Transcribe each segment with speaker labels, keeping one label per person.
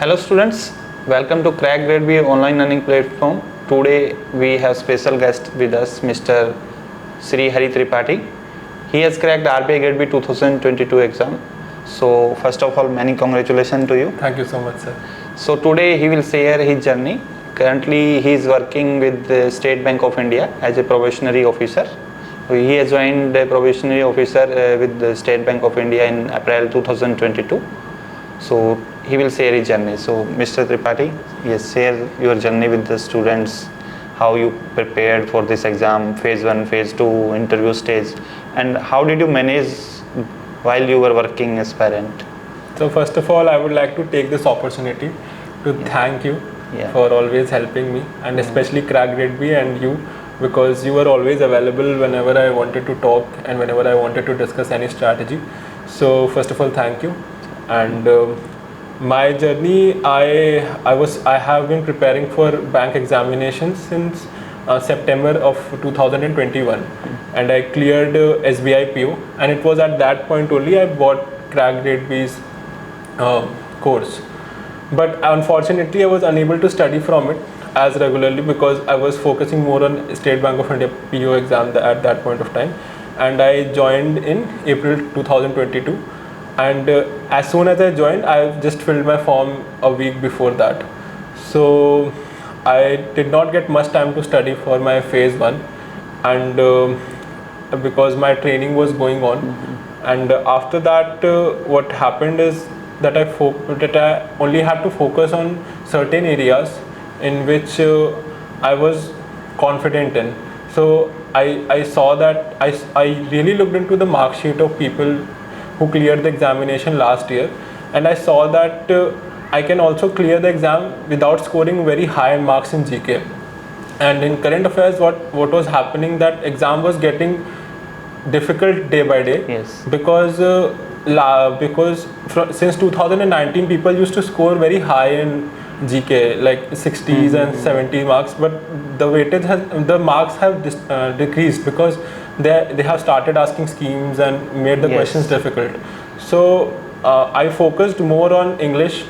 Speaker 1: Hello students, welcome to CrackGradeB online learning platform. Today we have special guest with us, Mr. Shri Hari Tripathi. He has cracked RBI Grade B 2022 exam. So first of all, many congratulations to you.
Speaker 2: Thank you so much, sir.
Speaker 1: So today he will share his journey. Currently he is working with the State Bank of India as a probationary officer. He has joined a probationary officer with the State Bank of India in April 2022. So he will share his journey. So Mr. Tripathi, yes, share your journey with the students, how you prepared for this exam, phase 1, phase 2, interview stage, and how did you manage while you were working as parent?
Speaker 2: So first of all, I would like to take this opportunity to thank you for always helping me, and especially CrackGradeB and you, because you were always available whenever I wanted to talk and whenever I wanted to discuss any strategy. So first of all, thank you. And my journey, I have been preparing for bank examinations since September of 2021, and I cleared SBIPO, and it was at that point only I bought CrackGradeB's course. But unfortunately, I was unable to study from it as regularly because I was focusing more on State Bank of India PO exam at that point of time, and I joined in April 2022. And as soon as I joined, I just filled my form a week before that. So I did not get much time to study for my phase 1, and because my training was going on. And after that, what happened is that I only had to focus on certain areas in which I was confident in. So I saw that I really looked into the mark sheet of people who cleared the examination last year, and I saw that I can also clear the exam without scoring very high marks in GK. And in current affairs, what was happening, that exam was getting difficult day by day.
Speaker 1: Yes.
Speaker 2: Because since 2019 people used to score very high in GK, like 60s and 70 marks, but the marks have decreased because they have started asking schemes and made the questions difficult. So I focused more on English,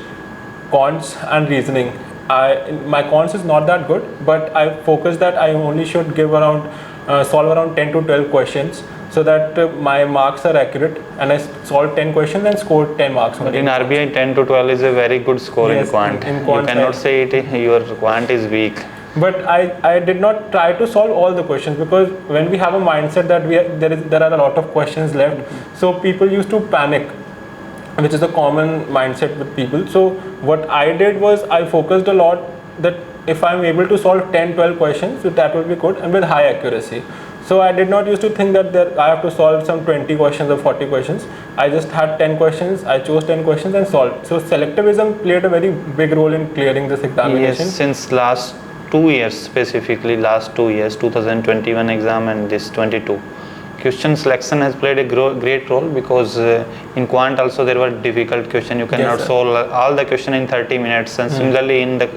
Speaker 2: quants and reasoning. My quants is not that good, but I focused that I only should solve around 10 to 12 questions, so that my marks are accurate, and I solved 10 questions and scored 10 marks.
Speaker 1: But in RBI, 10 to 12 is a very good score in quant. You cannot say your quant is weak.
Speaker 2: But I did not try to solve all the questions, because when we have a mindset that there are a lot of questions left, so people used to panic, which is a common mindset with people. So what I did was I focused a lot that if I'm able to solve 10-12 questions, so that will be good and with high accuracy. So I did not used to think that I have to solve some 20 questions or 40 questions. I just had 10 questions, I chose 10 questions and solved. So selectivism played a very big role in clearing this examination.
Speaker 1: Yes, since last 2 years, specifically last 2 years, 2021 exam and this 22. Question selection has played a great role, because in quant also there were difficult questions. You cannot solve all the question in 30 minutes, and similarly in the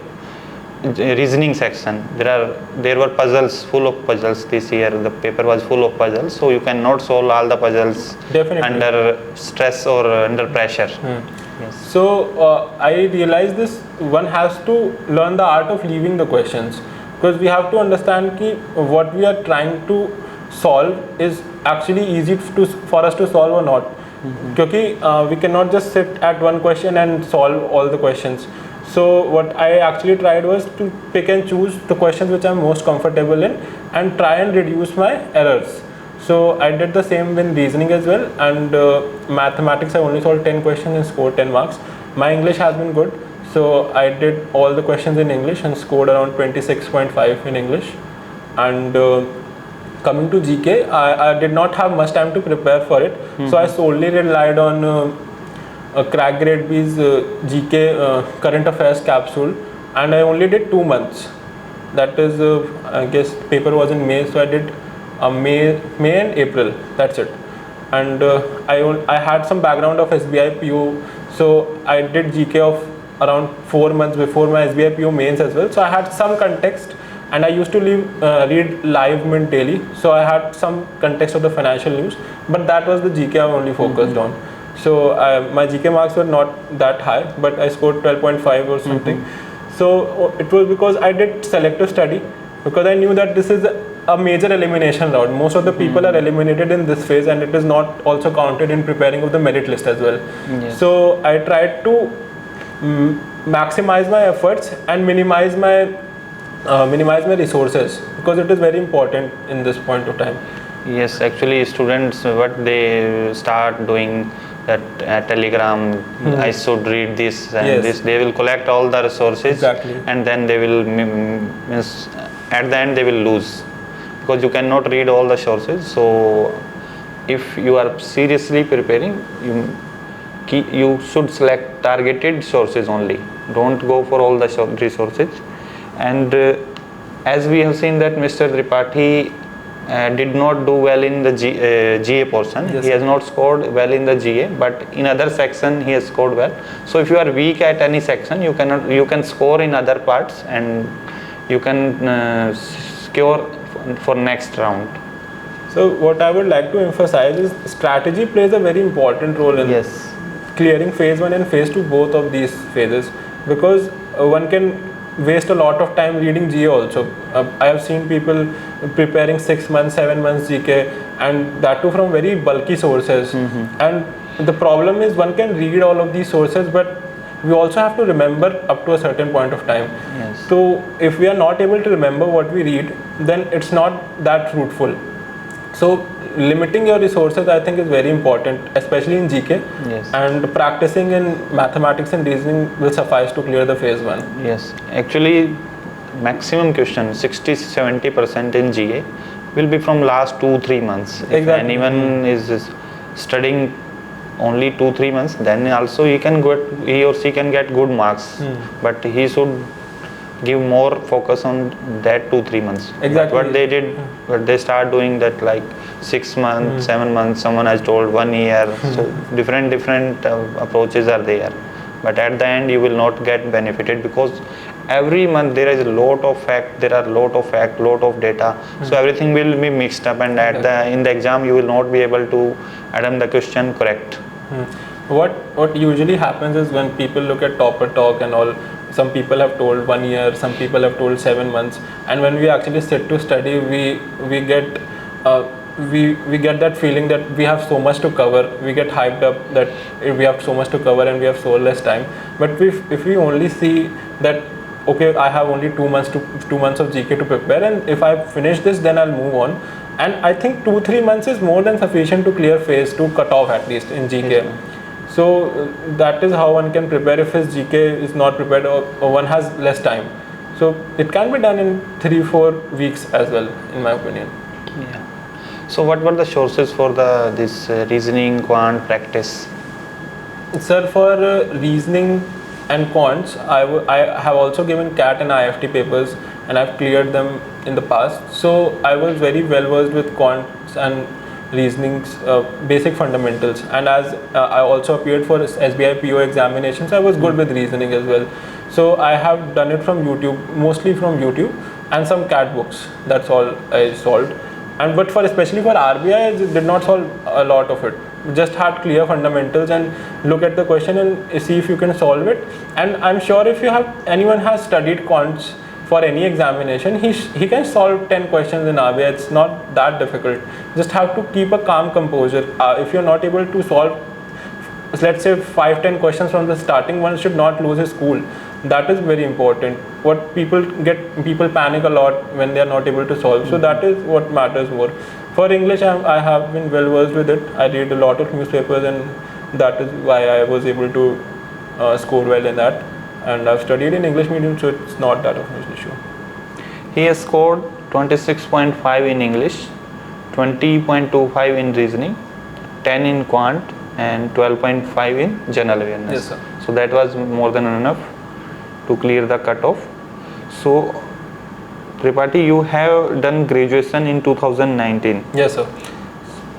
Speaker 1: reasoning section there were puzzles, full of puzzles. This year the paper was full of puzzles, so you cannot solve all the puzzles under stress or under pressure.
Speaker 2: Yes. So I realized this, one has to learn the art of leaving the questions, because we have to understand that what we are trying to solve is actually easy for us to solve or not. Because we cannot just sit at one question and solve all the questions. So what I actually tried was to pick and choose the questions which I'm most comfortable in and try and reduce my errors. So I did the same in reasoning as well, and mathematics I only solved 10 questions and scored 10 marks. My English has been good, so I did all the questions in English and scored around 26.5 in English. And coming to GK, I did not have much time to prepare for it, so I solely relied on CrackGradeB's GK current affairs capsule, and I only did 2 months. That is, I guess paper was in May, so I did May and April, that's it. And I had some background of SBIPO, so I did GK of around 4 months before my SBIPO mains as well, so I had some context, and I used to read Live Mint daily, so I had some context of the financial news, but that was the GK I only focused on. So my GK marks were not that high, but I scored 12.5 or something. So it was because I did selective study, because I knew that this is a major elimination round. Most of the people are eliminated in this phase, and it is not also counted in preparing of the merit list as well.
Speaker 1: Yes.
Speaker 2: So I tried to maximize my efforts and minimize my resources, because it is very important in this point of time.
Speaker 1: Yes, actually students, what they start doing, that telegram, I should read this and this, they will collect all the resources, and then they will means at the end they will lose, because you cannot read all the sources. So if you are seriously preparing, you should select targeted sources only, don't go for all the resources. And as we have seen that Mr. Tripathi did not do well in the GA portion. Yes, he has not scored well in the GA, but in other section he has scored well. So if you are weak at any section, you can score in other parts, and you can secure for next round.
Speaker 2: So what I would like to emphasize is strategy plays a very important role in clearing phase 1 and phase 2, both of these phases, because one can waste a lot of time reading GA also. I have seen people preparing 6 months, 7 months GK, and that too from very bulky sources. And the problem is one can read all of these sources, but we also have to remember up to a certain point of time. So if we are not able to remember what we read, then it's not that fruitful. So limiting your resources, I think, is very important, especially in GK. And practicing in mathematics and reasoning will suffice to clear the phase 1.
Speaker 1: Yes, actually maximum question 60-70% in GA will be from last 2-3 months. If anyone is studying only 2-3 months, then also he or she can get good marks, but he should give more focus on that 2-3 months. What they did, what they start doing that like 6 months, 7 months, someone has told 1 year. So different approaches are there, but at the end you will not get benefited, because every month there is a lot of fact, lot of data. So everything will be mixed up, and in the exam you will not be able to attempt the question correct.
Speaker 2: What usually happens is when people look at topper talk and all, some people have told 1 year, some people have told 7 months, and when we actually sit to study, we get that feeling that we have so much to cover. We get hyped up that we have so much to cover and we have so less time. But if we only see that, okay, I have only 2 months of GK to prepare, and if I finish this, then I'll move on. And I think 2-3 months is more than sufficient to clear phase 2 cutoff, at least in GK. So that is how one can prepare if his GK is not prepared, or one has less time. So it can be done in 3-4 weeks as well, in my opinion.
Speaker 1: So what were the sources for this reasoning, quant practice?
Speaker 2: Sir, for reasoning and quants, I have also given CAT and IFT papers, and I've cleared them in the past. So I was very well versed with quants and reasoning's basic fundamentals, and as I also appeared for SBIPO examinations, I was good with reasoning as well. So I have done it from YouTube, mostly from YouTube, and some CAT books. That's all I solved. But especially for RBI, I did not solve a lot of it. Just had clear fundamentals and look at the question and see if you can solve it. And I'm sure if anyone has studied quants for any examination, he can solve 10 questions in RBI. It's not that difficult. Just have to keep a calm composure. If you're not able to solve, let's say 5-10 questions from the starting, one should not lose his cool. That is very important. What people panic a lot when they are not able to solve. So that is what matters more. For English, I have been well versed with it. I read a lot of newspapers, and that is why I was able to score well in that. And I've studied in English medium, so it's not that of an issue.
Speaker 1: He has scored 26.5 in English, 20.25 in reasoning, 10 in quant, and 12.5 in general awareness.
Speaker 2: Yes, sir.
Speaker 1: So that was more than enough to clear the cutoff. So Tripathi, you have done graduation in 2019.
Speaker 2: Yes, sir.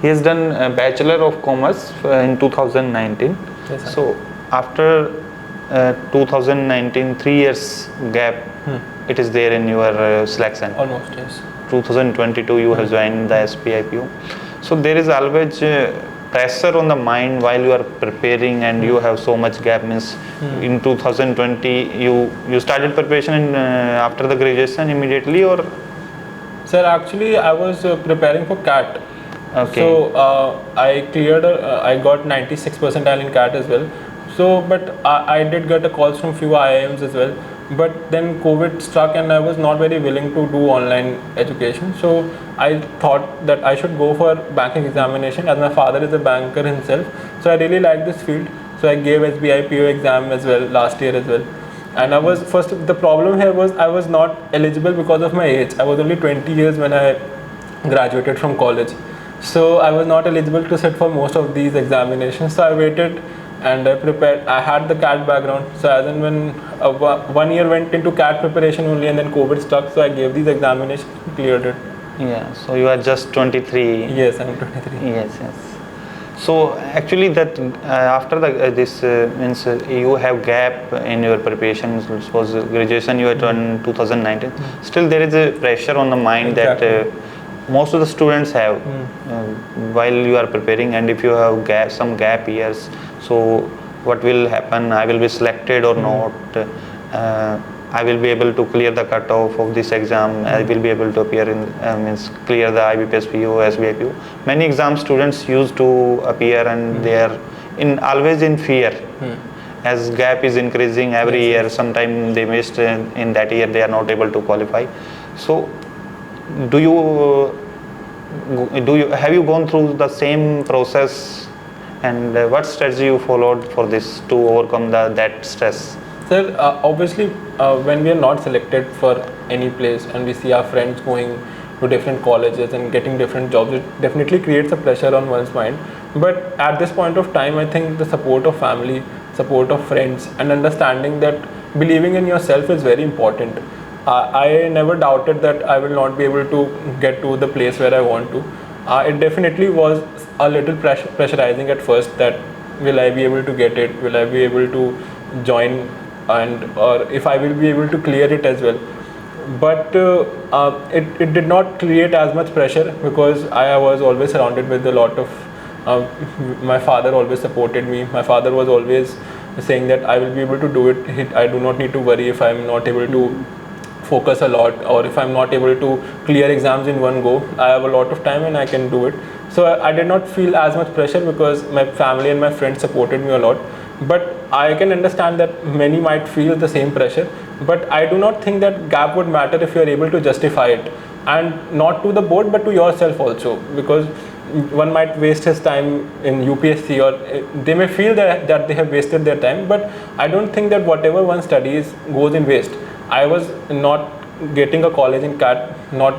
Speaker 1: He has done a Bachelor of Commerce in 2019.
Speaker 2: Yes, sir.
Speaker 1: So after 2019, 3 years gap, it is there in your selection.
Speaker 2: Almost, yes.
Speaker 1: 2022, you have joined the SBIPO. So there is always pressure on the mind while you are preparing and you have so much gap? Means in 2020 you started preparation after the graduation immediately, or?
Speaker 2: Sir, actually I was preparing for CAT.
Speaker 1: Okay.
Speaker 2: So I cleared, I got 96 percentile in CAT as well. So, but I did get a calls from few IIMs as well. But then COVID struck and I was not very willing to do online education. So I thought that I should go for banking examination, as my father is a banker himself. So I really like this field. So I gave SBIPO exam as well last year as well. And I was the problem here was I was not eligible because of my age. I was only 20 years when I graduated from college. So I was not eligible to sit for most of these examinations. So I waited and I prepared. I had the CAT background. So as and when 1 year went into CAT preparation only, and then COVID struck. So I gave these examinations, cleared it.
Speaker 1: Yeah. So you are just 23.
Speaker 2: Yes, I'm 23.
Speaker 1: Yes. So actually that after this means you have gap in your preparation. Suppose graduation you had done 2019. Still there is a pressure on the mind that most of the students have while you are preparing, and if you have some gap years, so what will happen? I will be selected or not? I will be able to clear the cutoff of this exam. I will be able to appear in means clear the IBPSPO, SBIPO. Many exam students used to appear, and they are always in fear. As gap is increasing every year, sometime they missed in that year, they are not able to qualify. So have you gone through the same process, and what strategy you followed for this to overcome that stress?
Speaker 2: Sir, obviously when we are not selected for any place and we see our friends going to different colleges and getting different jobs, it definitely creates a pressure on one's mind. But at this point of time, I think the support of family, support of friends, and understanding that believing in yourself is very important. I never doubted that I will not be able to get to the place where I want to. It definitely was a little pressurizing at first, that will I be able to get it, will I be able to join, and or if I will be able to clear it as well. But it did not create as much pressure, because I was always surrounded with a lot of my father always supported me. My father was always saying that I will be able to do it. I do not need to worry if I am not able to focus a lot, or if I'm not able to clear exams in one go. I have a lot of time and I can do it. So I did not feel as much pressure, because my family and my friends supported me a lot. But I can understand that many might feel the same pressure, but I do not think that gap would matter if you are able to justify it, and not to the board but to yourself also, because one might waste his time in UPSC, or they may feel that they have wasted their time, but I don't think that whatever one studies goes in waste. I was not getting a college in CAT, not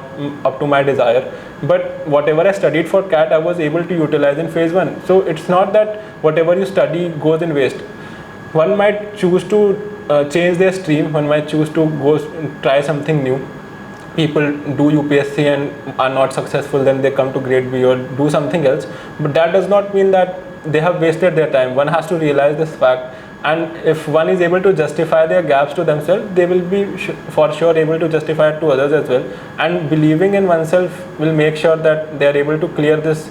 Speaker 2: up to my desire, but whatever I studied for CAT, I was able to utilize in phase 1. So it's not that whatever you study goes in waste. One might choose to change their stream, one might choose to go try something new. People do UPSC and are not successful, then they come to grade B or do something else, but that does not mean that they have wasted their time. One has to realize this fact. And if one is able to justify their gaps to themselves, they will be for sure able to justify it to others as well. And believing in oneself will make sure that they are able to clear this,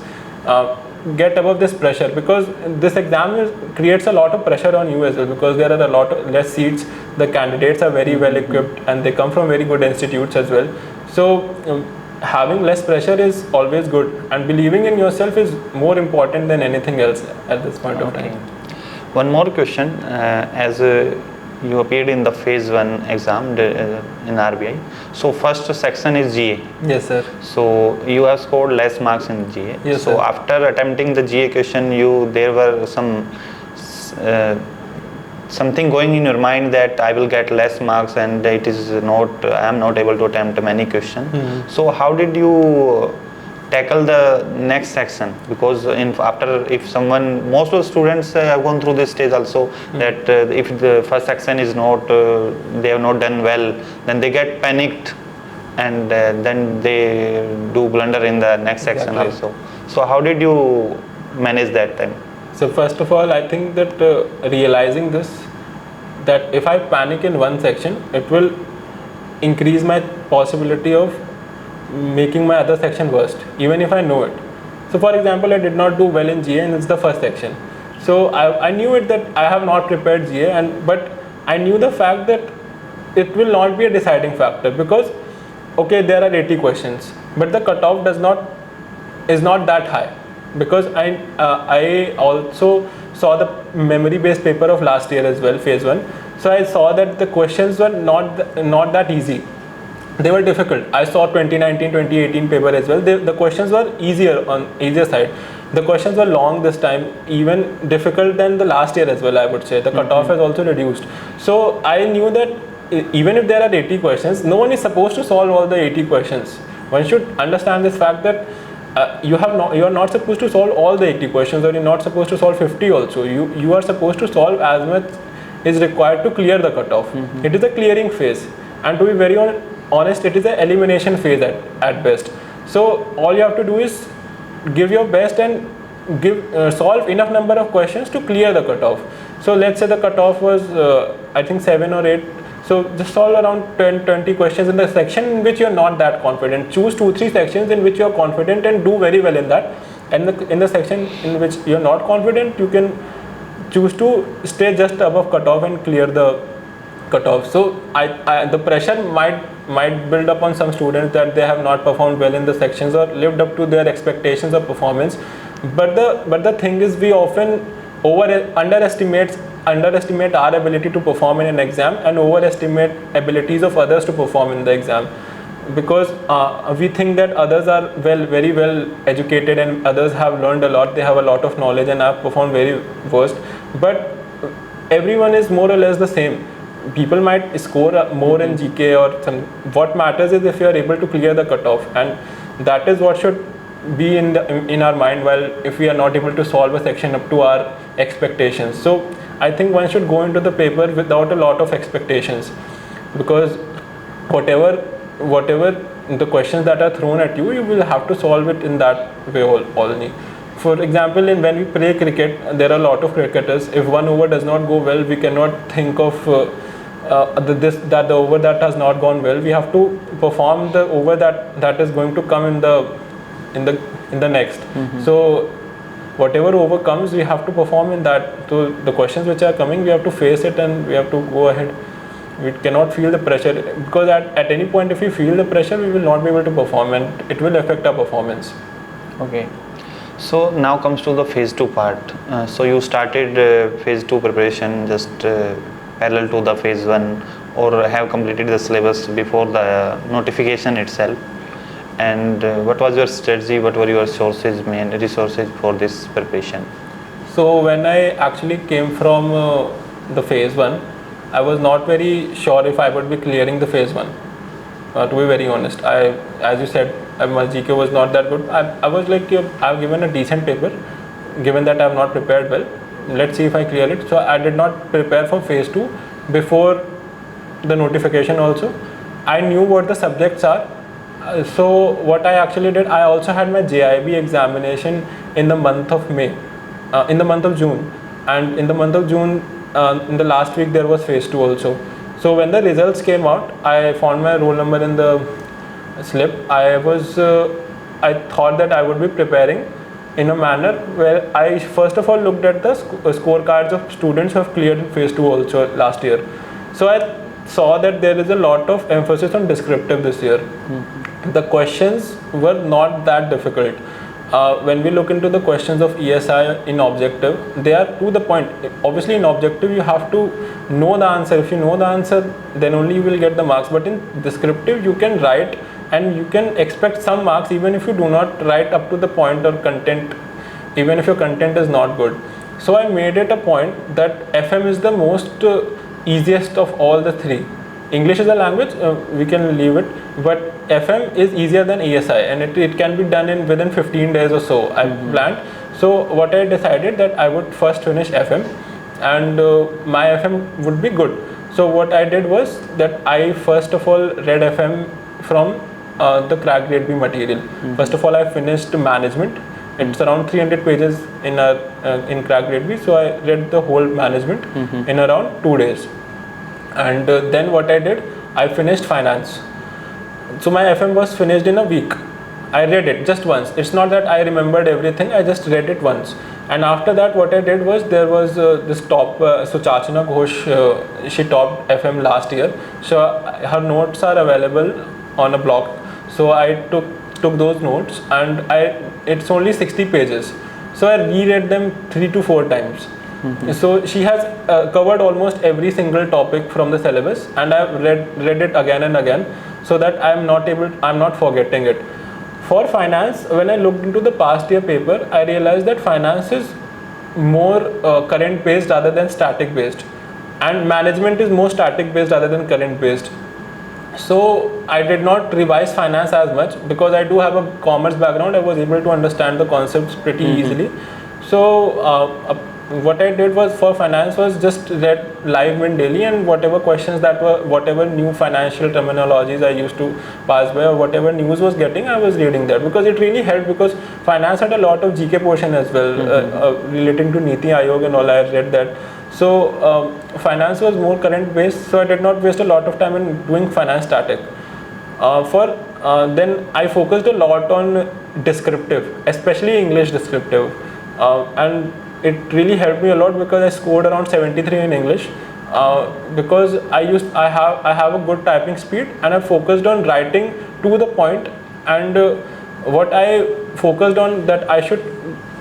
Speaker 2: get above this pressure, because this exam creates a lot of pressure on you as well, because there are a lot of less seats. The candidates are very well equipped and they come from very good institutes as well. So having less pressure is always good, and believing in yourself is more important than anything else at this point of time.
Speaker 1: One more question, as you appeared in the phase 1 exam in RBI. So first section is GA.
Speaker 2: Yes, sir.
Speaker 1: So you have scored less marks in GA.
Speaker 2: Yes,
Speaker 1: so
Speaker 2: sir.
Speaker 1: after attempting the GA question, there were something going in your mind that I will get less marks, and it is not, I am not able to attempt many questions. So how did you tackle the next section? Because if most of the students have gone through this stage also, that if the first section is not, they have not done well, then they get panicked, and then they do blunder in the next section also. So how did you manage that time?
Speaker 2: So first of all, I think that realizing this, that if I panic in one section, it will increase my possibility of making my other section worst, even if I know it. So for example, I did not do well in GA and it's the first section. So I knew it that I have not prepared GA, but I knew the fact that it will not be a deciding factor, because okay, there are 80 questions, but the cutoff is not that high, because I also saw the memory based paper of last year as well, phase 1. So I saw that the questions were not that easy. They were difficult. I saw 2019, 2018 paper as well. The questions were easier side. The questions were long this time, even difficult than the last year as well, I would say. The cutoff has also reduced. So I knew that even if there are 80 questions, no one is supposed to solve all the 80 questions. One should understand this fact that you are not supposed to solve all the 80 questions, or you're not supposed to solve 50 also. You are supposed to solve as much is required to clear the cutoff. It is a clearing phase, and to be very honest, it is an elimination phase at best. So all you have to do is give your best and solve enough number of questions to clear the cutoff. So let's say the cutoff was I think 7 or 8. So just solve around 10-20 questions in the section in which you are not that confident. Choose 2-3 sections in which you are confident and do very well in that. And in the section in which you are not confident, you can choose to stay just above cutoff and clear the cutoff. So the pressure might build up on some students that they have not performed well in the sections or lived up to their expectations of performance. But the thing is, we often underestimate our ability to perform in an exam and overestimate abilities of others to perform in the exam, because we think that others are very well educated and others have learned a lot, they have a lot of knowledge and have performed very worst. But everyone is more or less the same. People might score more in GK or some. What matters is if you are able to clear the cutoff, and that is what should be in our mind, while if we are not able to solve a section up to our expectations. So I think one should go into the paper without a lot of expectations, because whatever the questions that are thrown at you, you will have to solve it in that way only. For example, when we play cricket, there are a lot of cricketers. If one over does not go well, we cannot think of the over that has not gone well. We have to perform the over that is going to come in the next. So whatever over comes, we have to perform in that. So the questions which are coming, we have to face it and we have to go ahead. We cannot feel the pressure, because at any point if we feel the pressure, we will not be able to perform and it will affect our performance.
Speaker 1: Okay. So now comes to the phase 2 part. So you started phase 2 preparation just parallel to the phase 1, or have completed the syllabus before the notification itself. And what was your strategy? What were your main resources for this preparation?
Speaker 2: So when I actually came from the phase 1, I was not very sure if I would be clearing the phase 1. To be very honest, as you said, my GK was not that good. I was like, I've given a decent paper, given that I have not prepared well. Let's see if I clear it. So I did not prepare for phase 2 before the notification also. I knew what the subjects are. So what I actually did, I also had my JIB examination in the month of June, and in the month of June, in the last week, there was phase 2 also. So when the results came out, I found my roll number in the slip. I thought that I would be preparing in a manner where I first of all looked at the scorecards of students who have cleared in phase 2 also last year. So I saw that there is a lot of emphasis on descriptive this year. The questions were not that difficult. When we look into the questions of ESI in objective, they are to the point. Obviously in objective you have to know the answer. If you know the answer, then only you will get the marks. But in descriptive you can write and you can expect some marks even if you do not write up to the point or content, even if your content is not good. So I made it a point that FM is the most easiest of all the three. English is a language, we can leave it, but FM is easier than ESI, and it can be done within 15 days or so. I planned. So what I decided that I would first finish FM, and my FM would be good. So what I did was that I first of all read FM from the CrackGradeB material. First of all, I finished management. It's around 300 pages in CrackGradeB, so I read the whole management in around 2 days. And then what I did, I finished finance. So my FM was finished in a week. I read it just once. It's not that I remembered everything, I just read it once. And after that, what I did was, there was this top, so Chachana Ghosh, she topped FM last year. So her notes are available on a blog. So I took those notes, and it's only 60 pages. So I reread them 3 to 4 times. So she has covered almost every single topic from the syllabus, and I've read it again and again, so that I'm not forgetting it. For finance, when I looked into the past year paper, I realized that finance is more current based rather than static based, and management is more static based rather than current based. So I did not revise finance as much, because I do have a commerce background. I was able to understand the concepts pretty easily. So what I did was, for finance, was just read Live Mint daily, and whatever questions that were, whatever new financial terminologies I used to pass by, or whatever news was getting, I was reading that, because it really helped, because finance had a lot of GK portion as well, relating to Niti Aayog and all. I read that. So finance was more current based, so I did not waste a lot of time in doing finance static. Then I focused a lot on descriptive, especially English descriptive, and it really helped me a lot, because I scored around 73 in English, because I have a good typing speed, and I focused on writing to the point. And what I focused on, that I should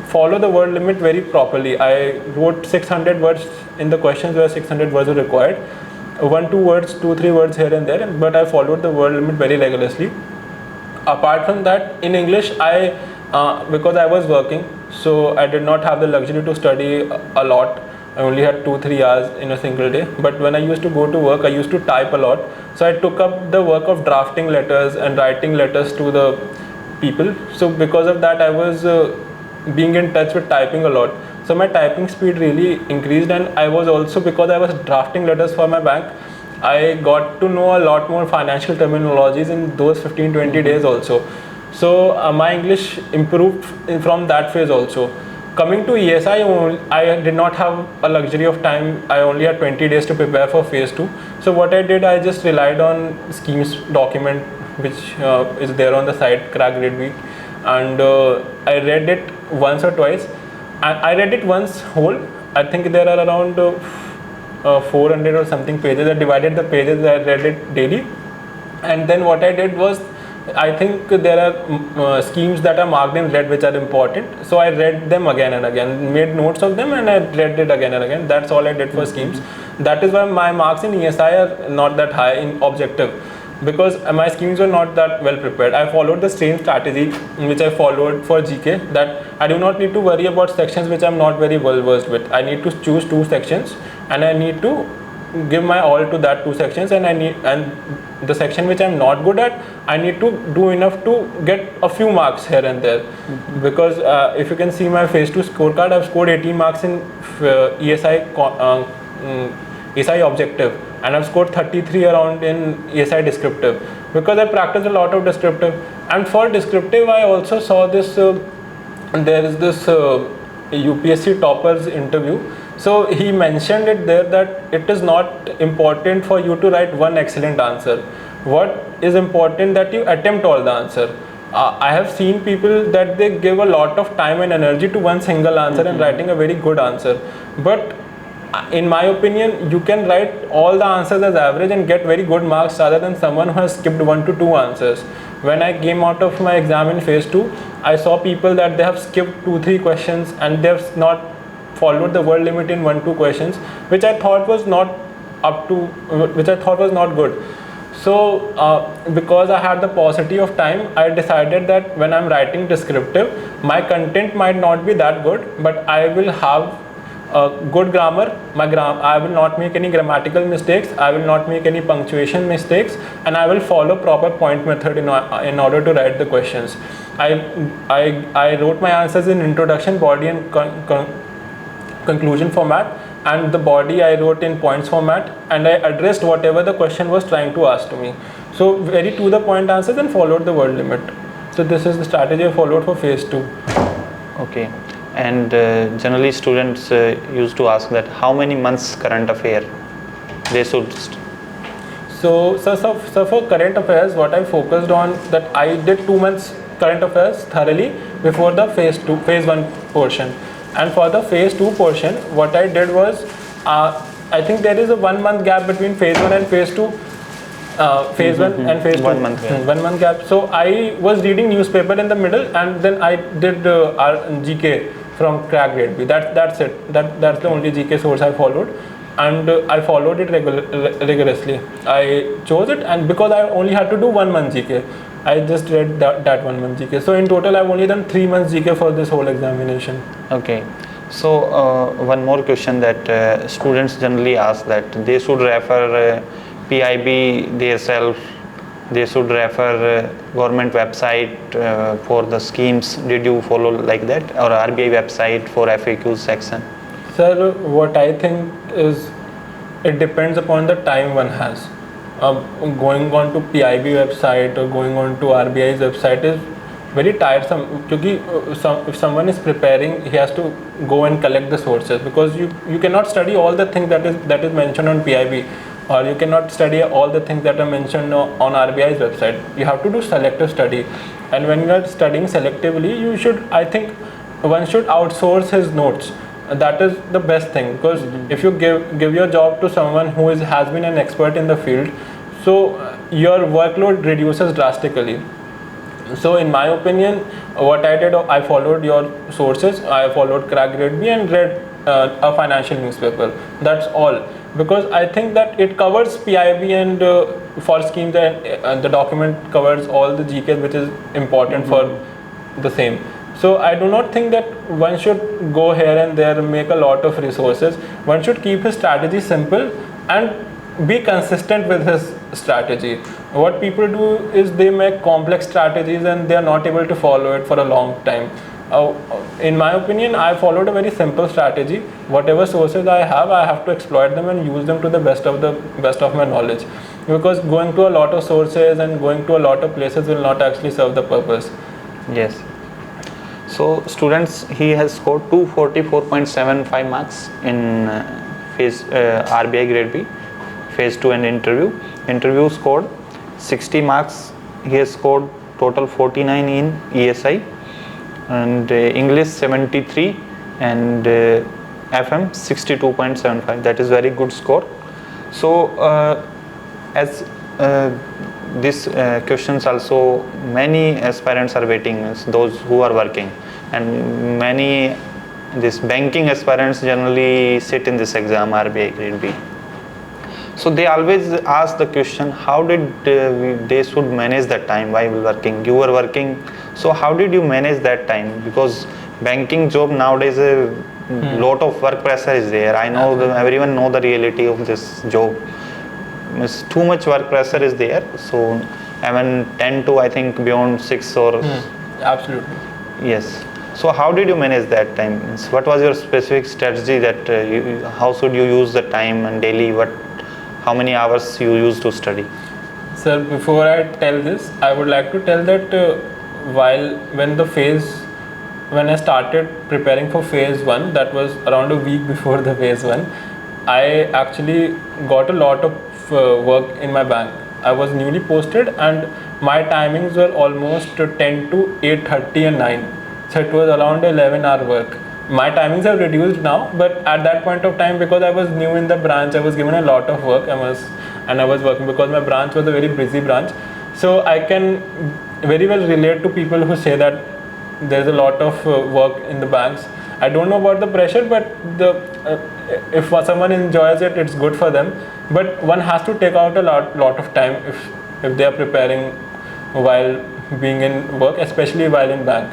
Speaker 2: follow the word limit very properly. I wrote 600 words in the questions where 600 words were required, 1-2 words, 2-3 words here and there, but I followed the word limit very rigorously. Apart from that, in English, because I was working, so I did not have the luxury to study a lot. I only had 2-3 hours in a single day. But when I used to go to work, I used to type a lot. So I took up the work of drafting letters and writing letters to the people. So because of that, I was being in touch with typing a lot. So my typing speed really increased, and I was also, because I was drafting letters for my bank, I got to know a lot more financial terminologies in those 15-20 days also. So my English improved from that phase also. Coming to ESI, I did not have a luxury of time. I only had 20 days to prepare for phase 2. So what I did, I just relied on schemes document, which is there on the site, CrackGradeB, and I read it once or twice. And I read it once whole. I think there are around 400 or something pages. I divided the pages, I read it daily. And then what I did was, I think there are schemes that are marked in red which are important. So I read them again and again, made notes of them, and I read it again and again. That's all I did for schemes. That is why my marks in ESI are not that high in objective, because my schemes were not that well prepared. I followed the same strategy which I followed for GK, that I do not need to worry about sections which I'm not very well versed with. I need to choose 2 sections, and I need to give my all to that 2 sections, and the section which I'm not good at, I need to do enough to get a few marks here and there. Because if you can see my phase 2 scorecard, I've scored 18 marks in ESI objective, and I've scored 33 around in ESI descriptive, because I practiced a lot of descriptive. And for descriptive, I also saw this, there is this UPSC toppers interview. So he mentioned it there, that it is not important for you to write one excellent answer. What is important, that you attempt all the answer. I have seen people that they give a lot of time and energy to one single answer and writing a very good answer. But in my opinion, you can write all the answers as average and get very good marks, rather than someone who has skipped 1 to 2 answers. When I came out of my exam in phase 2, I saw people that they have skipped 2-3 questions, and they have not followed the word limit in 1-2 questions, which I thought was not good. So because I had the paucity of time, I decided that when I'm writing descriptive, my content might not be that good, but I will have good grammar. I will not make any grammatical mistakes, I will not make any punctuation mistakes, and I will follow proper point method in order to write the questions. I wrote my answers in introduction, body, and conclusion format, and the body I wrote in points format, and I addressed whatever the question was trying to ask to me. So very to the point answers, and followed the word limit. So this is the strategy I followed for phase 2.
Speaker 1: Okay. And generally students used to ask that how many months current affair they should
Speaker 2: so for current affairs, what I focused on, that I did 2 months current affairs thoroughly before the phase 1 portion. And for the phase 2 portion, what I did was, I think there is a 1 month gap between phase 1 and phase 2. Phase 1 and phase 2.
Speaker 1: 1 month gap.
Speaker 2: 1 month gap. So I was reading newspaper in the middle, and then I did GK from CrackGradeB. That's it. That's the only GK source I followed, and I followed it rigorously. I chose it, and because I only had to do 1 month GK, I just read that 1 month GK. So in total, I've only done 3 months GK for this whole examination.
Speaker 1: Okay. So one more question that students generally ask, that they should refer PIB themselves, they should refer government website for the schemes. Did you follow like that, or RBI website for FAQ section?
Speaker 2: Sir, what I think is, it depends upon the time one has. Going on to PIB website or going on to RBI's website is very tiresome, because if someone is preparing, he has to go and collect the sources, because you cannot study all the things that is mentioned on PIB, or you cannot study all the things that are mentioned on RBI's website. You have to do selective study, and when you are studying selectively, I think one should outsource his notes. That is the best thing, because if you give your job to someone who has been an expert in the field, so your workload reduces drastically. So in my opinion, what I did, I followed your sources. I followed CrackGradeB and read a financial newspaper. That's all, because I think that it covers PIB, and for schemes, the document covers all the GK which is important for the same. So I do not think that one should go here and there and make a lot of resources. One should keep his strategy simple and be consistent with his strategy. What people do is they make complex strategies and they are not able to follow it for a long time. In my opinion, I followed a very simple strategy. Whatever sources I have to exploit them and use them to the best of my knowledge. Because going to a lot of sources and going to a lot of places will not actually serve the purpose.
Speaker 1: Yes. So students, he has scored 244.75 marks in phase RBI Grade B, phase 2 and interview. Interview scored 60 marks. He has scored total 49 in ESI, and English 73, and FM 62.75. That is very good score. So as this questions also, many aspirants are waiting, those who are working, and many this banking aspirants generally sit in this exam, RBI Grade B. So they always ask the question, how did they should manage that time while working? You were working, so how did you manage that time? Because banking job nowadays, a lot of work pressure is there. I know everyone know the reality of this job. Too much work pressure is there. So even 10 to I think beyond 6 or
Speaker 2: absolutely.
Speaker 1: Yes. So how did you manage that time? What was your specific strategy that how should you use the time and daily? How many hours you use to study?
Speaker 2: Sir, before I tell this, I would like to tell that when I started preparing for phase 1, that was around a week before the phase 1, I actually got a lot of work in my bank. I was newly posted and my timings were almost 10 to 8:30 and 9. So it was around 11-hour work. My timings have reduced now, but at that point of time, because I was new in the branch, I was given a lot of work. I was working because my branch was a very busy branch. So I can very well relate to people who say that there's a lot of work in the banks. I don't know about the pressure, but if someone enjoys it, it's good for them. But one has to take out a lot of time if they are preparing while being in work, especially while in bank.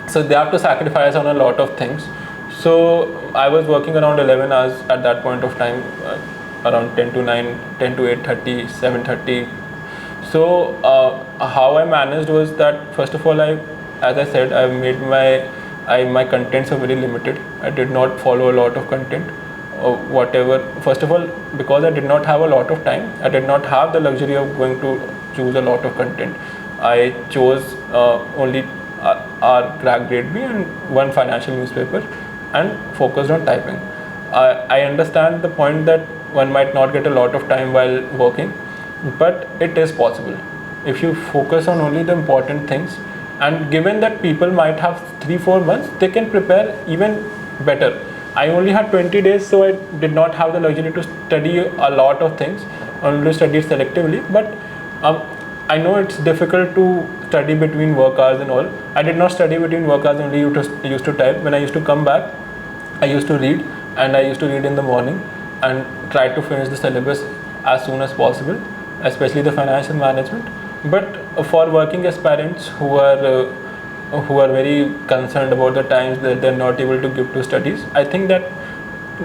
Speaker 2: So they have to sacrifice on a lot of things. So I was working around 11 hours at that point of time, around 10 to 9, 10 to 8:30, 7:30. So how I managed was that, first of all, as I said, I made my contents are very limited. I did not follow a lot of content. Whatever. First of all, because I did not have a lot of time, I did not have the luxury of going to choose a lot of content. I chose only our CrackGradeB and one financial newspaper and focused on typing. I understand the point that one might not get a lot of time while working, but it is possible. If you focus on only the important things, and given that people might have 3-4 months, they can prepare even better. I only had 20 days, so I did not have the luxury to study a lot of things, only studied selectively, but I know it's difficult to study between work hours and all. I did not study between work hours, only used to type. When I used to come back, I used to read, and I used to read in the morning and try to finish the syllabus as soon as possible, especially the financial management. But for working aspirants who are very concerned about the times that they're not able to give to studies, I think that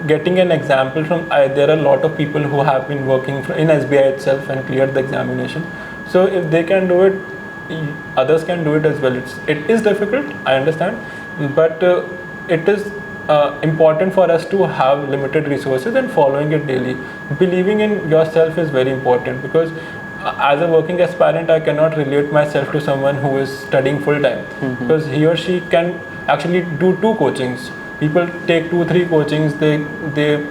Speaker 2: getting an example from, there are a lot of people who have been working in SBI itself and cleared the examination. So if they can do it, others can do it as well. It is difficult, I understand, but it is important for us to have limited resources and following it daily. Believing in yourself is very important, because as a working aspirant, I cannot relate myself to someone who is studying full time, because he or she can actually do 2 coachings. People take 2-3 coachings, they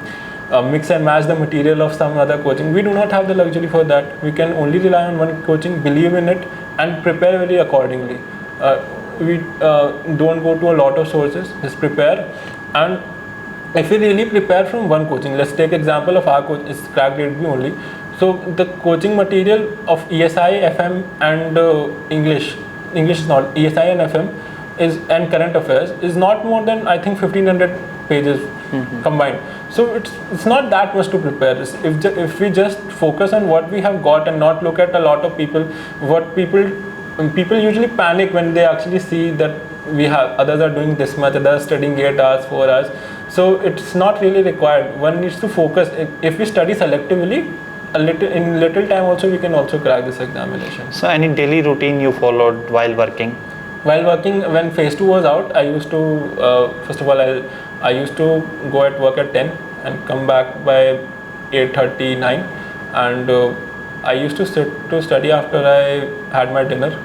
Speaker 2: mix and match the material of some other coaching. We do not have the luxury for that. We can only rely on one coaching, believe in it, and prepare very accordingly. We don't go to a lot of sources, just prepare. And if we really prepare from one coaching, let's take example of our coach, it's CrackGradeB only. So the coaching material of ESI, FM and English is not, ESI and FM and current affairs is not more than, I think, 1500 pages combined. So it's not that much to prepare. If we just focus on what we have got and not look at a lot of people, people usually panic when they actually see that others are doing this much, others are studying 8 hours, 4 hours. So it's not really required. One needs to focus. If we study selectively, in little time also, we can also crack this examination.
Speaker 1: So any daily routine you followed while working?
Speaker 2: While working, when phase 2 was out, I used to, first of all, I used to go at work at 10 and come back by 8:39, and I used to sit to study after I had my dinner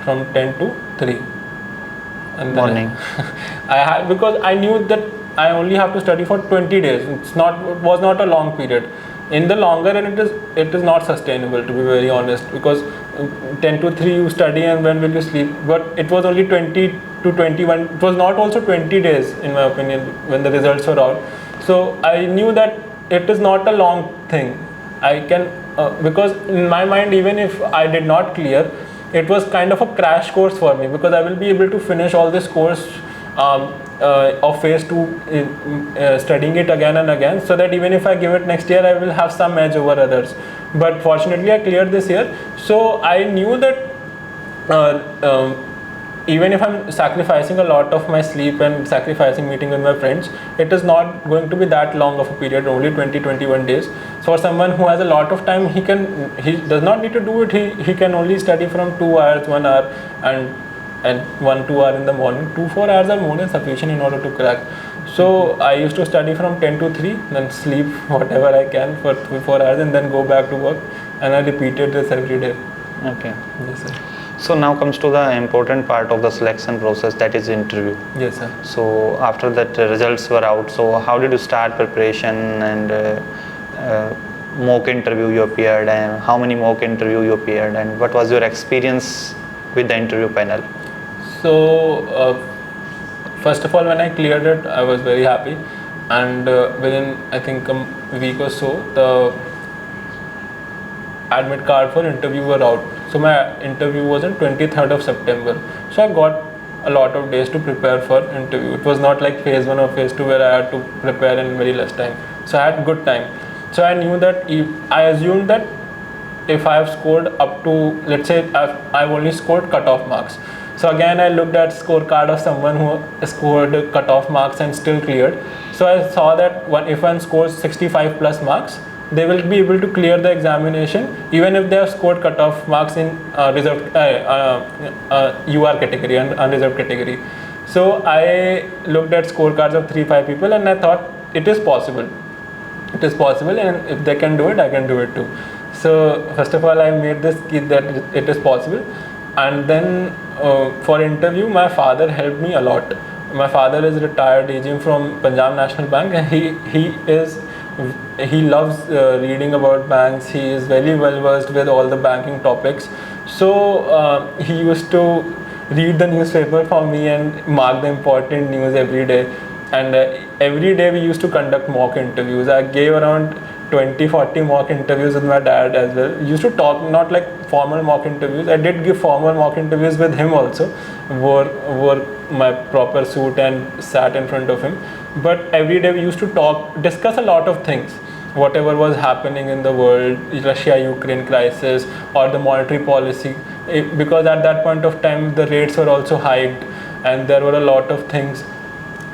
Speaker 2: from 10 to 3. And
Speaker 1: morning.
Speaker 2: Because I knew that I only have to study for 20 days. It was not a long period. In the longer run, it is not sustainable, to be very honest, because 10 to 3 you study and when will you sleep? But it was only 20 to 21. It was not also 20 days, in my opinion, when the results were out. So I knew that it is not a long thing. I can, because in my mind, even if I did not clear, it was kind of a crash course for me, because I will be able to finish all this course of phase 2, studying it again and again, so that even if I give it next year, I will have some edge over others. But fortunately, I cleared this year. So I knew that even if I'm sacrificing a lot of my sleep and sacrificing meeting with my friends, it is not going to be that long of a period, only 20-21 days. So for someone who has a lot of time, he does not need to do it. He can only study from 2 hours, 1 hour, and 1-2 hours in the morning. 2-4 hours are more than sufficient in order to crack. So I used to study from 10 to 3, then sleep whatever I can for 3-4 hours, and then go back to work. And I repeated this every day.
Speaker 1: Okay.
Speaker 2: Yes, sir.
Speaker 1: So now comes to the important part of the selection process, that is interview.
Speaker 2: Yes, sir.
Speaker 1: So after that results were out, so how did you start preparation, and mock interview you appeared, and how many mock interview you appeared, and what was your experience with the interview panel?
Speaker 2: So first of all, when I cleared it, I was very happy, and within, I think, a week or so, the admit card for interview were out. So my interview was on 23rd of September. So I got a lot of days to prepare for interview. It was not like phase 1 or phase 2 where I had to prepare in very less time. So I had good time. So I knew that, I assumed that if I have scored up to, let's say I've only scored cutoff marks. So again, I looked at scorecard of someone who scored cutoff marks and still cleared. So I saw that if one scores 65 plus marks, they will be able to clear the examination even if they have scored cutoff marks in reserved UR category and unreserved category. So I looked at scorecards of 3-5 people, and I thought it is possible. It is possible, and if they can do it, I can do it too. So first of all, I made this key that it is possible. And then for interview, my father helped me a lot. My father is retired AGM from Punjab National Bank, and he loves reading about banks. He is very well versed with all the banking topics. So he used to read the newspaper for me and mark the important news every day. And every day we used to conduct mock interviews. I gave around 20-40 mock interviews with my dad as well. We used to talk, not like formal mock interviews. I did give formal mock interviews with him also, wore my proper suit and sat in front of him. But every day we used to talk, discuss a lot of things, whatever was happening in the world, Russia-Ukraine crisis or the monetary policy, because at that point of time the rates were also hiked and there were a lot of things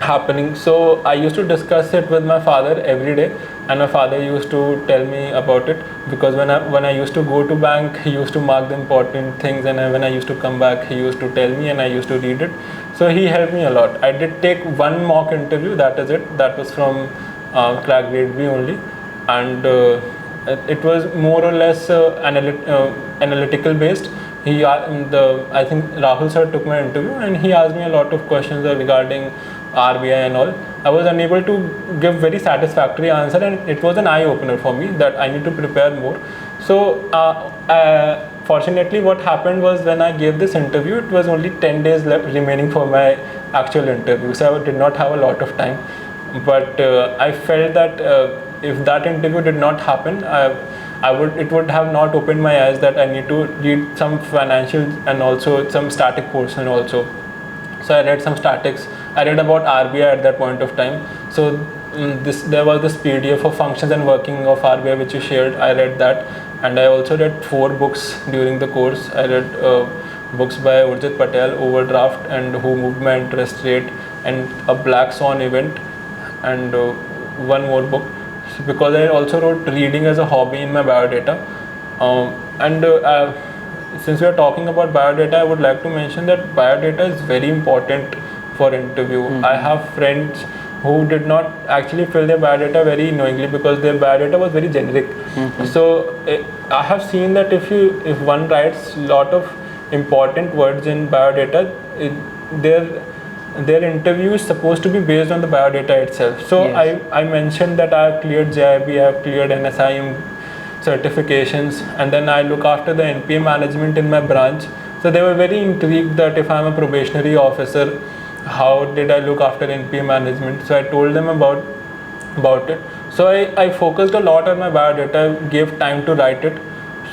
Speaker 2: happening. So I used to discuss it with my father every day, and my father used to tell me about it, because when I used to go to bank, he used to mark the important things, and when I used to come back, he used to tell me and I used to read it. So he helped me a lot. I did take one mock interview, that is it. That was from CrackGradeB only, and it was more or less analytical based. I think Rahul sir took my interview and he asked me a lot of questions regarding RBI and all. I was unable to give very satisfactory answer, and it was an eye opener for me that I need to prepare more. So fortunately what happened was, when I gave this interview, it was only 10 days left remaining for my actual interview, so I did not have a lot of time. But I felt that if that interview did not happen, it would have not opened my eyes that I need to read some financial and also some static portion also. So I read some statics. I read about RBI at that point of time. So there was this PDF of functions and working of RBI which you shared. I read that, and I also read 4 books during the course. I read books by Urjit Patel, Overdraft and Who Moved My Interest Rate, and a Black Swan Event, and one more book, because I also wrote reading as a hobby in my biodata. Since we are talking about biodata, I would like to mention that biodata is very important for interview. I have friends who did not actually fill their biodata very knowingly, because their biodata was very generic. So I have seen that if one writes a lot of important words in biodata, their interview is supposed to be based on the biodata itself. So yes. I mentioned that I have cleared JIB, I have cleared NSIM certifications, and then I look after the NPA management in my branch. So they were very intrigued that if I am a probationary officer, how did I look after NPA management? So I told them about it. So I focused a lot on my biodata, gave time to write it.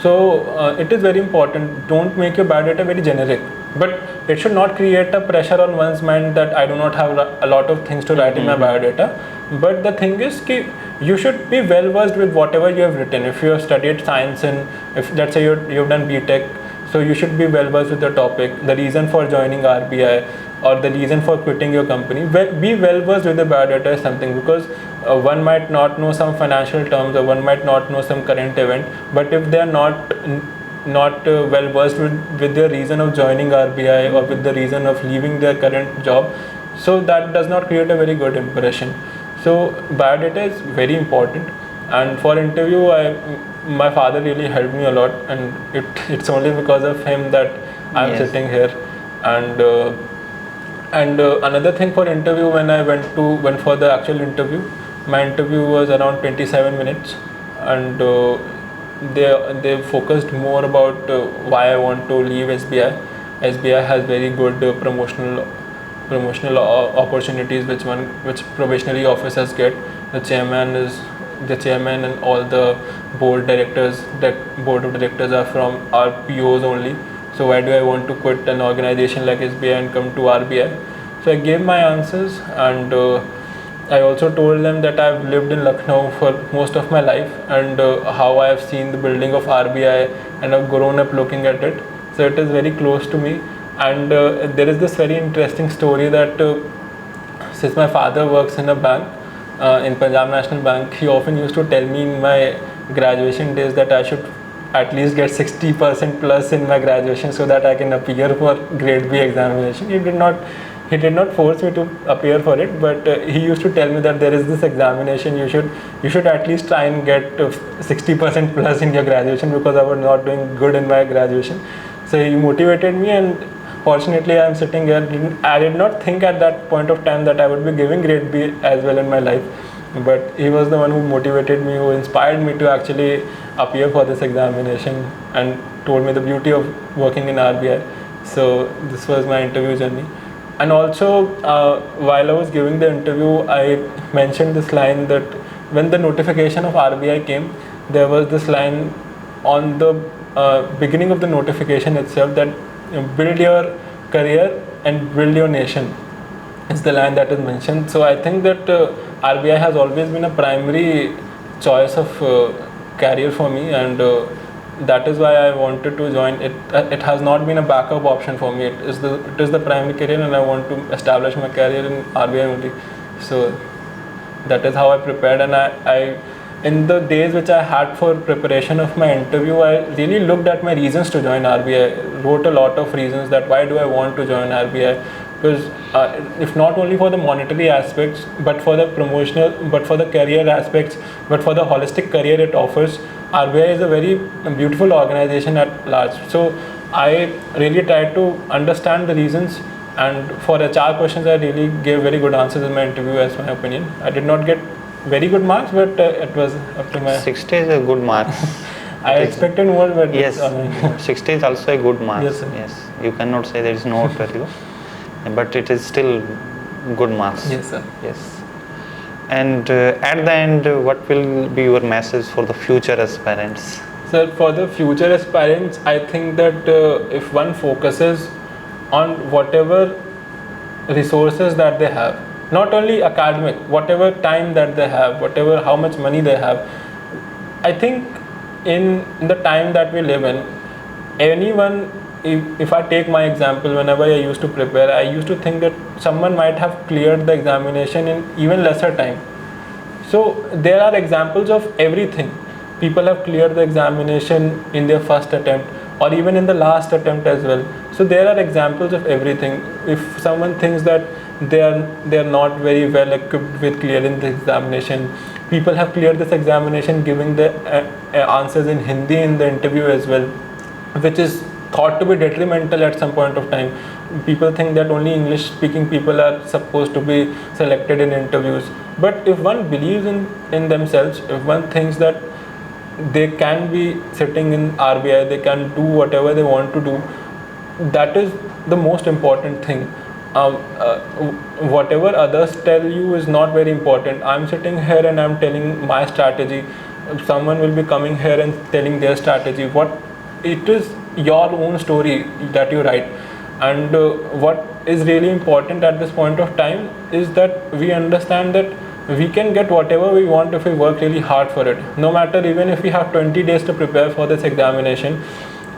Speaker 2: So it is very important. Don't make your biodata very generic, but it should not create a pressure on one's mind that I do not have a lot of things to write in my biodata. But the thing is that you should be well versed with whatever you have written. If you have studied science, and if let's say you've done BTech, so you should be well versed with the topic, the reason for joining RBI or the reason for quitting your company. Be well versed with the biodata is something, because one might not know some financial terms, or one might not know some current event, but if they are not well versed with their reason of joining RBI or with the reason of leaving their current job, so that does not create a very good impression. So biodata is very important, and for interview my father really helped me a lot, and it's only because of him that I'm sitting here. And another thing, for interview, when I went for the actual interview, my interview was around 27 minutes, and they focused more about why I want to leave SBI. SBI has very good promotional opportunities which probationary officers get. The chairman and all the board of directors are POs only. So why do I want to quit an organization like SBI and come to RBI? So I gave my answers, and I also told them that I've lived in Lucknow for most of my life, and how I have seen the building of RBI and I've grown up looking at it. So it is very close to me. And there is this very interesting story that since my father works in a bank, in Punjab National Bank, he often used to tell me in my graduation days that I should at least get 60% plus in my graduation so that I can appear for Grade B examination. He did not force me to appear for it, but he used to tell me that there is this examination, you should at least try and get 60% plus in your graduation, because I was not doing good in my graduation. So he motivated me, and fortunately I am sitting here. I did not think at that point of time that I would be giving Grade B as well in my life, but he was the one who motivated me, who inspired me to actually appear for this examination, and told me the beauty of working in RBI. So this was my interview journey. And also, while I was giving the interview, I mentioned this line that when the notification of RBI came, there was this line on the beginning of the notification itself that build your career and build your nation is the line that is mentioned. So I think that RBI has always been a primary choice of career for me, and that is why I wanted to join it. It has not been a backup option for me. It is the primary career, and I want to establish my career in RBI only. So that is how I prepared, and I in the days which I had for preparation of my interview, I really looked at my reasons to join RBI. Wrote a lot of reasons that why do I want to join RBI. Because if not only for the monetary aspects, but for the promotional, but for the career aspects, but for the holistic career it offers, RBI is a very beautiful organization at large. So I really tried to understand the reasons, and for HR questions I really gave very good answers in my interview, as my opinion. I did not get very good marks, but it was up to my...
Speaker 1: 60 is a good mark.
Speaker 2: I expected more, but...
Speaker 1: Yes, 60 is also a good mark.
Speaker 2: Yes, sir.
Speaker 1: Yes, you cannot say there is no value. But it is still good marks.
Speaker 2: Yes, sir.
Speaker 1: Yes. And at the end, what will be your message for the future aspirants?
Speaker 2: Sir, for the future aspirants, I think that if one focuses on whatever resources that they have, not only academic, whatever time that they have, whatever how much money they have, I think in the time that we live in, anyone, if I take my example, whenever I used to prepare, I used to think that someone might have cleared the examination in even lesser time. So there are examples of everything. People have cleared the examination in their first attempt or even in the last attempt as well. So there are examples of everything. If someone thinks that they are not very well equipped with clearing the examination, people have cleared this examination giving the answers in Hindi in the interview as well, which is thought to be detrimental at some point of time. People think that only English speaking people are supposed to be selected in interviews. But if one believes in themselves, if one thinks that they can be sitting in RBI, they can do whatever they want to do, that is the most important thing. Whatever others tell you is not very important. I'm sitting here and I'm telling my strategy. Someone will be coming here and telling their strategy. It is your own story that you write, and what is really important at this point of time is that we understand that we can get whatever we want if we work really hard for it. No matter, even if we have 20 days to prepare for this examination,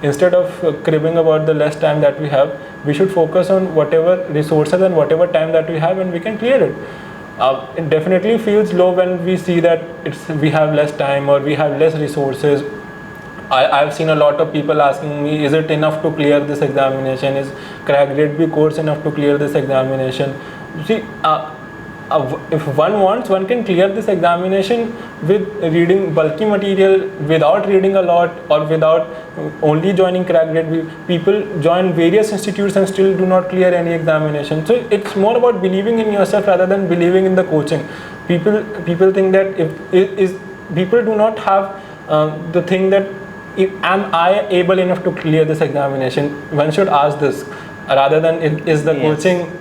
Speaker 2: instead of cribbing about the less time that we have, we should focus on whatever resources and whatever time that we have, and we can clear it. It definitely feels low when we see that we have less time or we have less resources. I've seen a lot of people asking me, is it enough to clear this examination? Is CrackGradeB course enough to clear this examination? See, if one wants, one can clear this examination with reading bulky material, without reading a lot, or without only joining CrackGradeB. People join various institutes and still do not clear any examination. So it's more about believing in yourself rather than believing in the coaching. People think that people do not have the thing that, am I able enough to clear this examination? One should ask this rather than is the coaching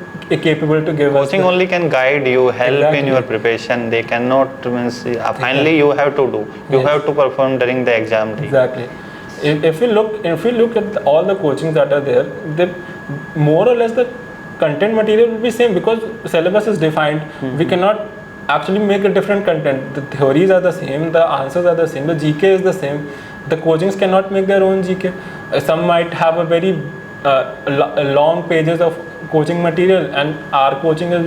Speaker 2: capable to give us.
Speaker 1: Coaching only can guide you, help in your preparation. They cannot means finally you have to do. You have to perform during the exam day.
Speaker 2: Exactly. If we look at all the coachings that are there, more or less the content material will be same because syllabus is defined. We cannot actually make a different content. The theories are the same, the answers are the same, the GK is the same. The coachings cannot make their own GK. Some might have a very long pages of coaching material, and our coaching is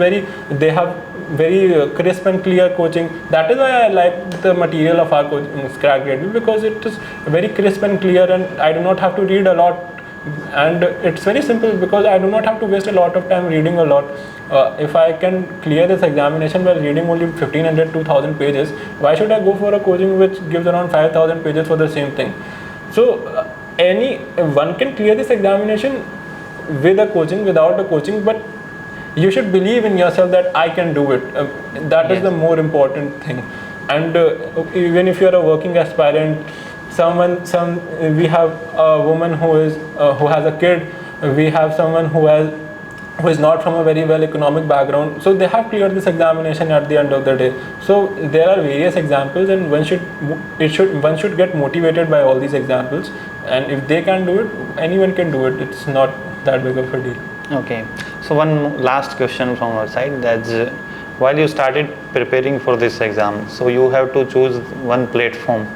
Speaker 2: they have very crisp and clear coaching. That is why I like the material of our CrackGradeB, because it is very crisp and clear, and I do not have to read a lot, and it's very simple because I do not have to waste a lot of time reading a lot. If I can clear this examination by reading only 1500 to 2000 pages, why should I go for a coaching which gives around 5000 pages for the same thing? So one can clear this examination with a coaching, without a coaching, but you should believe in yourself that I can do it. That is the more important thing. And even if you're a working aspirant, we have a woman who has a kid we have someone who is not from a very well economic background, so they have cleared this examination at the end of the day. So there are various examples, and one should get motivated by all these examples, and if they can do it, anyone can do it. It's not that big of a deal.
Speaker 1: Okay, so one last question from our side, that's while you started preparing for this exam, so you have to choose one platform.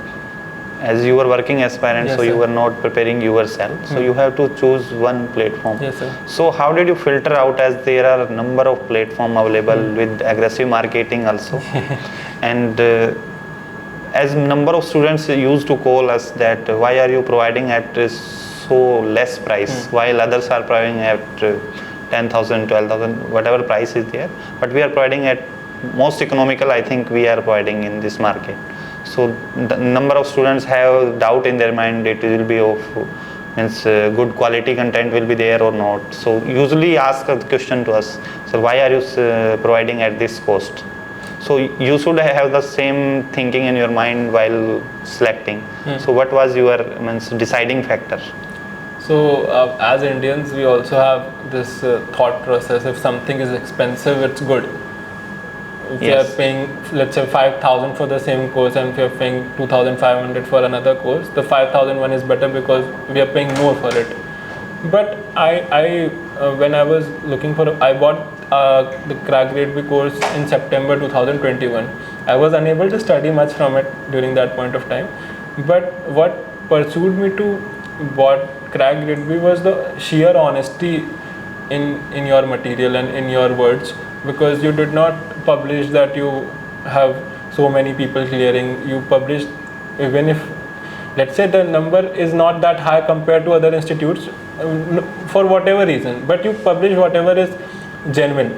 Speaker 1: As you were working aspirant,
Speaker 2: Yes,
Speaker 1: so
Speaker 2: sir.
Speaker 1: you were not preparing yourself, so you have to choose one platform.
Speaker 2: Yes, sir.
Speaker 1: So how did you filter out, as there are a number of platform available with aggressive marketing also, and as number of students used to call us that why are you providing at so less price while others are providing at 10,000, 12,000, whatever price is there, but we are providing at most economical, I think we are providing in this market. So the number of students have doubt in their mind, it will be of means good quality content will be there or not. So usually ask a question to us, so why are you providing at this cost? So you should have the same thinking in your mind while selecting. So what was your means deciding factor?
Speaker 2: So as Indians, we also have this thought process: if something is expensive, it's good. If you are paying, let's say, 5,000 for the same course, and if you are paying 2,500 for another course, the 5,000 one is better because we are paying more for it. But when I was looking for, I bought the CrackGradeB course in September 2021. I was unable to study much from it during that point of time. But what pursued me to bought CrackGradeB was the sheer honesty in your material and in your words, because you did not publish that you have so many people clearing. You published, even if, let's say, the number is not that high compared to other institutes for whatever reason, but you publish whatever is genuine.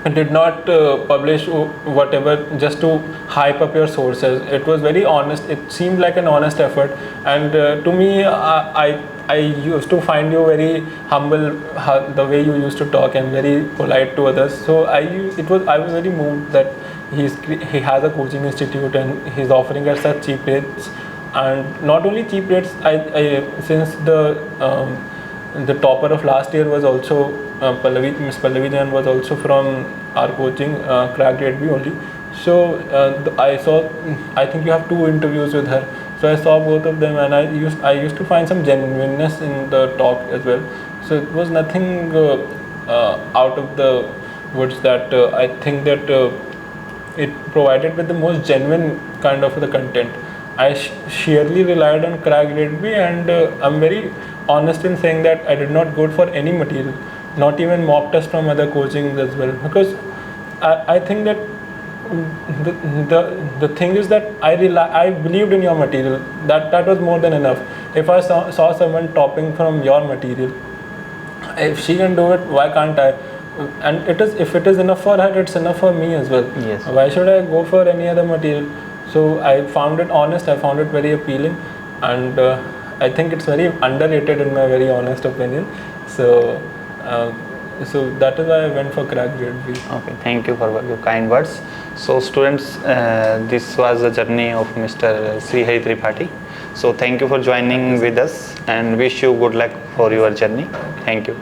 Speaker 2: You did not publish whatever just to hype up your sources. It was very honest. It seemed like an honest effort, and to me, I used to find you very humble, the way you used to talk, and very polite to others. So I was very moved that he has a coaching institute and he's offering at such cheap rates, and not only cheap rates. Since the topper of last year was also Miss Pallavi Jain was also from our coaching, CrackGradeB only. So I think you have 2 interviews with her. So I saw both of them, and I used to find some genuineness in the talk as well. So it was nothing out of the woods. That I think that it provided with the most genuine kind of the content. I sheerly relied on CrackGradeB, and I'm very honest in saying that I did not go for any material, not even mock test from other coachings as well, because I think that the thing is that I believed in your material. That was more than enough. If I saw someone topping from your material, if she can do it, why can't I? And if it is enough for her, it's enough for me as well.
Speaker 1: Yes.
Speaker 2: Why should I go for any other material? So I found it honest. I found it very appealing, and I think it's very underrated in my very honest opinion. So that is why I went for CrackGradeB.
Speaker 1: Okay, thank you for your kind words. So students, this was the journey of Mr. Shri Hari Tripathi. So thank you for joining with us, and wish you good luck for your journey. Thank you.